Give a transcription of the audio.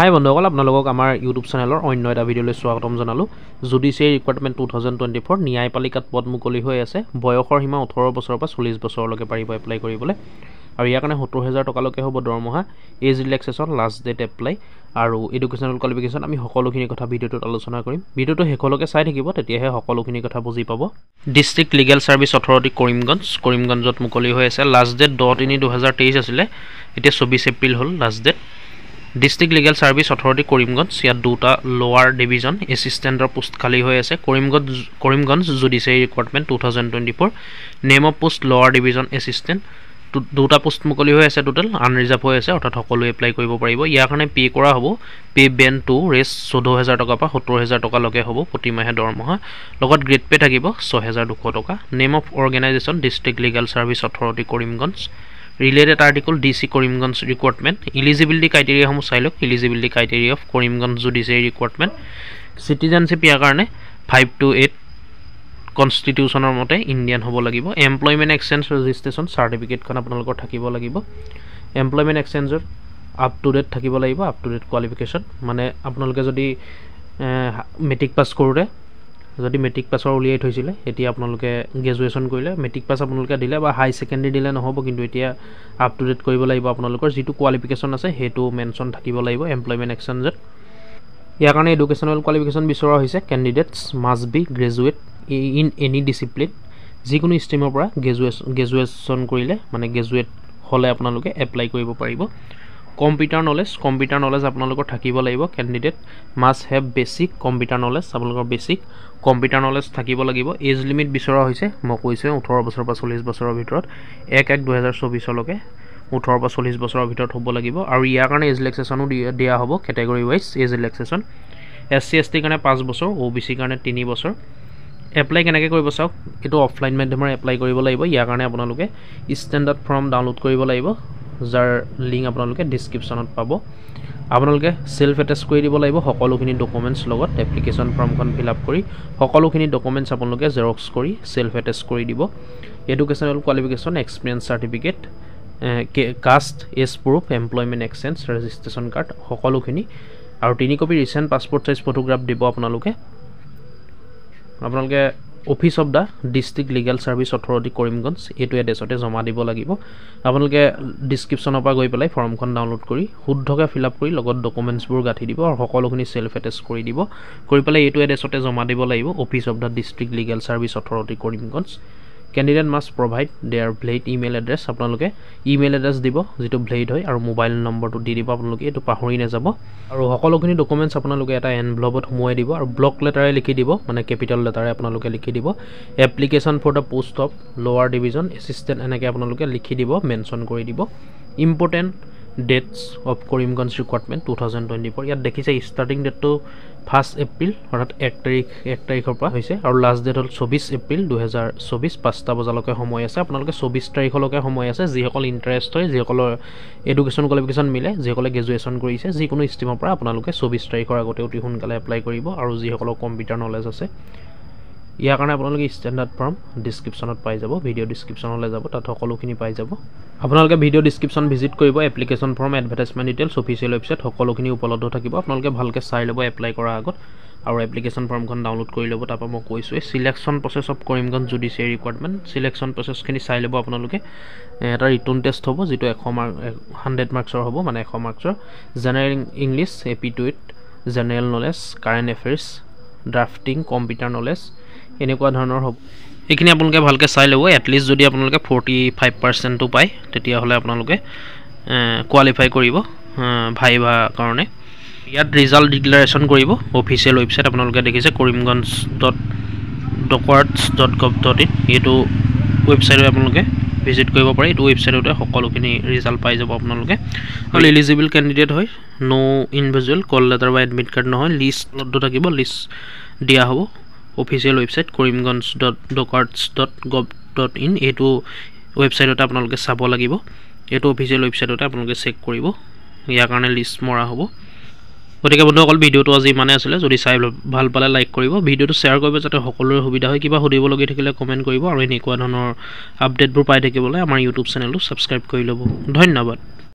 হাই বন্ধুসকল আপোনালোকক আমাৰ ইউটিউব চেনেলৰ অন্য এটা ভিডিঅ'লৈ স্বাগতম জনালোঁ। জুডিচিয়াৰী ৰিক্ৰুইটমেণ্ট 2024 ন্যায়পালিকাত পদ মুকলি হৈ আছে। বয়সৰ সীমা 18 বছৰৰ পৰা 40 বছৰলৈকে পাৰিব এপ্লাই কৰিবলৈ আৰু ইয়াৰ কাৰণে 70,000 টকালৈকে হ'ব দৰমহা। Age relaxation, last date apply আৰু এডুকেশ্যনেল কোৱালিফিকেশ্যন আমি সকলোখিনি কথা ভিডিঅ'টোত আলোচনা কৰিম। ভিডিঅ'টো শেষলৈকে চাই থাকিব, তেতিয়াহে সকলোখিনি কথা বুজি পাব। ডিষ্ট্ৰিক্ট লিগেল ছাৰ্ভিচ অথৰিটি কৰিমগঞ্জত মুকলি হৈ আছে। লাষ্ট ডেট 10/3/2023 আছিলে, এতিয়া 24 এপ্ৰিল হ'ল last date. District legal service authority Karimganj, ইয়াত দুটা লোৱাৰ ডিভিজন এছিষ্টেণ্টৰ পোষ্ট খালী হৈ আছে। Karimganj judiciary recruitment 2024 name of post lower division assistant, দুটা পোষ্ট মুকলি হৈ আছে। টোটেল আনৰিজাৰ্ভ হৈ আছে, অৰ্থাৎ সকলোৱে এপ্লাই কৰিব পাৰিব। ইয়াৰ কাৰণে পে' কৰা হ'ব। পে' বেন 2 ৰেচ 14,000 টকাৰ পৰা 70,000 টকালৈকে হ'ব প্ৰতিমাহে দৰমহা, লগত গ্ৰেড পে' থাকিব 6,200 টকা। Name of organisation district legal service authority Karimganj. Related article DC Karimganj recruitment. Eligibility ক্ৰাইটেৰিয়াসমূহ চাই লওক। Eligibility criteria of Karimganj judiciary recruitment. Citizenship ইয়াৰ কাৰণে 5 to 8 কনষ্টিটিউশ্যনৰ মতে ইণ্ডিয়ান হ'ব লাগিব। এমপ্লয়মেণ্ট এক্সচেঞ্জ ৰেজিষ্ট্ৰেশ্যন চাৰ্টিফিকেটখন আপোনালোকৰ থাকিব লাগিব। এমপ্লয়মেণ্ট এক্সচেঞ্জৰ আপ টু ডেট থাকিব লাগিব, আপ টু ডেট কোৱালিফিকেশ্যন। মানে আপোনালোকে যদি মেট্ৰিক পাছ কৰোঁতে যদি মেট্ৰিক পাছৰ উলিয়াই থৈছিলে, এতিয়া আপোনালোকে গ্ৰেজুৱেশ্যন কৰিলে, মেট্ৰিক পাছ আপোনালোকে দিলে বা হাই ছেকেণ্ডেৰী দিলে নহ'ব, কিন্তু এতিয়া আপ টু ডেট কৰিব লাগিব। আপোনালোকৰ যিটো কোৱালিফিকেশ্যন আছে সেইটো মেনশ্যন থাকিব লাগিব এমপ্লয়মেণ্ট এক্সচেঞ্জত। ইয়াৰ কাৰণে এডুকেশ্যনেল কোৱালিফিকেশ্যন বিচৰা হৈছে। Candidates must B graduate in any discipline. যিকোনো ষ্ট্ৰীমৰ পৰা গ্ৰেজুৱেশ্যন কৰিলে, মানে গ্ৰেজুৱেট হ'লে আপোনালোকে এপ্লাই কৰিব পাৰিব। কম্পিউটাৰ নলেজ আপোনালোকৰ থাকিব লাগিব। Candidate must have basic computer knowledge, আপোনালোকৰ বেছিক কম্পিউটাৰ নলেজ থাকিব লাগিব। এজ লিমিট বিচৰা হৈছে, মই কৈছোঁ 18 বছৰৰ পৰা 40 বছৰৰ ভিতৰত, 1/1/2024লৈকে 18 পৰা 40 বছৰৰ ভিতৰত হ'ব লাগিব। আৰু ইয়াৰ কাৰণে এজ ৰিলেক্সেশ্যনো দিয়া হ'ব, category wise age relaxation. SC ST কাৰণে 5 বছৰ, OBC কাৰণে 3 বছৰ। এপ্লাই কেনেকৈ কৰিব চাওক, এইটো অফলাইন মাধ্যমেৰে এপ্লাই কৰিব লাগিব। ইয়াৰ কাৰণে আপোনালোকে ষ্টেণ্ডাৰ্ড ফৰ্ম ডাউনলোড কৰিব লাগিব, যাৰ লিংক আপোনালোকে ডিছক্ৰিপশ্যনত পাব। আপোনালোকে ছেল্ফ এটেষ্ট কৰি দিব লাগিব সকলোখিনি ডকুমেণ্টছ লগত। এপ্লিকেশ্যন ফৰ্মখন ফিল আপ কৰি সকলোখিনি ডকুমেণ্টছ আপোনালোকে জেৰক্স কৰি ছেল্ফ এটেষ্ট কৰি দিব। Educational qualification, experience certificate, caste, age proof, employment exchange, registration card, সকলোখিনি আৰু 3 copy recent passport size photograph দিব আপোনালোকে office of the district legal service authority Karimganj, এইটো এড্ৰেছতে জমা দিব লাগিব। আপোনালোকে ডিছক্ৰিপশ্যনৰ পৰা গৈ পেলাই ফৰ্মখন ডাউনলোড কৰি শুদ্ধকৈ ফিল আপ কৰি লগত ডকুমেণ্টছবোৰ গাঁঠি দিব আৰু সকলোখিনি ছেল্ফ এটেষ্ট কৰি দিব। কৰি পেলাই এইটো এড্ৰেছতে জমা দিব লাগিব, office of the district legal service authority Karimganj. Candidate must provide their valid email address, আপোনালোকে ইমেইল এড্ৰেছ দিব যিটো ভেলিড হয়, আৰু মোবাইল নম্বৰটো দি দিব আপোনালোকে, এইটো পাহৰি নাযাব। আৰু সকলোখিনি ডকুমেণ্টছ আপোনালোকে এটা এনভেলপত সোমোৱাই দিব আৰু ব্লক লেটাৰে লিখি দিব, মানে কেপিটেল লেটাৰে আপোনালোকে লিখি দিব। Application for the post of lower division assistant, এনেকৈ আপোনালোকে লিখি দিব, মেনশ্যন কৰি দিব। Important dates of Karimganj recruitment 2024, ইয়াত দেখিছে ষ্টাৰ্টিং ডেটটো 1 এপ্ৰিল, অৰ্থাৎ 1 তাৰিখৰ পৰা হৈছে, আৰু লাষ্ট ডেট হ'ল 24 এপ্ৰিল 2024, 5টা বজালৈকে সময় আছে। আপোনালোকে 24 তাৰিখলৈকে সময় আছে। যিসকল ইণ্টাৰেষ্ট হয়, যিসকলৰ এডুকেশ্যন কোৱালিফিকেশ্যন মিলে, যিসকলে গ্ৰেজুৱেশ্যন কৰিছে যিকোনো ষ্ট্ৰীমৰ পৰা, আপোনালোকে 24 তাৰিখৰ আগতে অতি সোনকালে এপ্লাই কৰিব। আৰু যিসকলৰ কম্পিউটাৰ নলেজ আছে, ইয়াৰ কাৰণে আপোনালোকে ষ্টেণ্ডাৰ্ড ফৰ্ম ডিছক্ৰিপশ্যনত পাই যাব, ভিডিঅ' ডিছক্ৰিপশ্যনলৈ যাব, তাত সকলোখিনি পাই যাব। আপোনালোকে ভিডিঅ' ডিছক্ৰিপশ্যন ভিজিট কৰিব। Application form, advertisement details, official website সকলোখিনি উপলব্ধ থাকিব। আপোনালোকে ভালকৈ চাই ল'ব এপ্লাই কৰাৰ আগত, আৰু এপ্লিকেশ্যন ফৰ্মখন ডাউনলোড কৰি ল'ব। তাৰপৰা মই কৈছোঁৱেই selection process of Karimganj judiciary recruitment, selection প্ৰচেছখিনি চাই ল'ব আপোনালোকে। এটা ৰিটন টেষ্ট হ'ব, যিটো 100 মাৰ্কছৰ হ'ব, মানে 100 মাৰ্কছৰ। General English, AP2 general knowledge, current affairs, drafting, computer knowledge, এনেকুৱা ধৰণৰ হ'ব। এইখিনি আপোনালোকে ভালকৈ চাই ল'ব। এটলিষ্ট যদি আপোনালোকে 45% পায়, তেতিয়াহ'লে আপোনালোকে কোৱালিফাই কৰিব ভাইভা কাৰণে। ইয়াত ৰিজাল্ট ডিক্লেৰেশ্যন কৰিব অফিচিয়েল ৱেবছাইট, আপোনালোকে দেখিছে korimganj.docwards.gov.in, এইটো ৱেবছাইটত আপোনালোকে ভিজিট কৰিব পাৰে। এইটো ৱেবছাইটতে সকলোখিনি ৰিজাল্ট পাই যাব আপোনালোকে। আৰু এলিজিবল কেণ্ডিডেট হয়, ন' ইণ্ডিভিজুৱেল কল লেটাৰ বা এডমিট কাৰ্ড নহয়, লিষ্ট থাকিব, লিষ্ট দিয়া হ'ব। অফিচিয়েল ৱেবছাইট korimganj.docwards.gov.in, এইটো ৱেবছাইটতে আপোনালোকে চাব লাগিব। এইটো অফিচিয়েল ৱেবছাইটতে আপোনালোকে চেক কৰিব, ইয়াৰ কাৰণে লিষ্ট মৰা হ'ব। গতিকে বন্ধুসকল, ভিডিঅ'টো আজি ইমানে আছিলে। যদি চাই ভাল পালে লাইক কৰিব, ভিডিঅ'টো শ্বেয়াৰ কৰিব যাতে সকলোৰে সুবিধা হয়। কিবা সুধিবলগীয়া থাকিলে কমেণ্ট কৰিব, আৰু এনেকুৱা ধৰণৰ আপডেটবোৰ পাই থাকিবলৈ আমাৰ ইউটিউব চেনেলটো ছাবস্ক্ৰাইব কৰি ল'ব। ধন্যবাদ।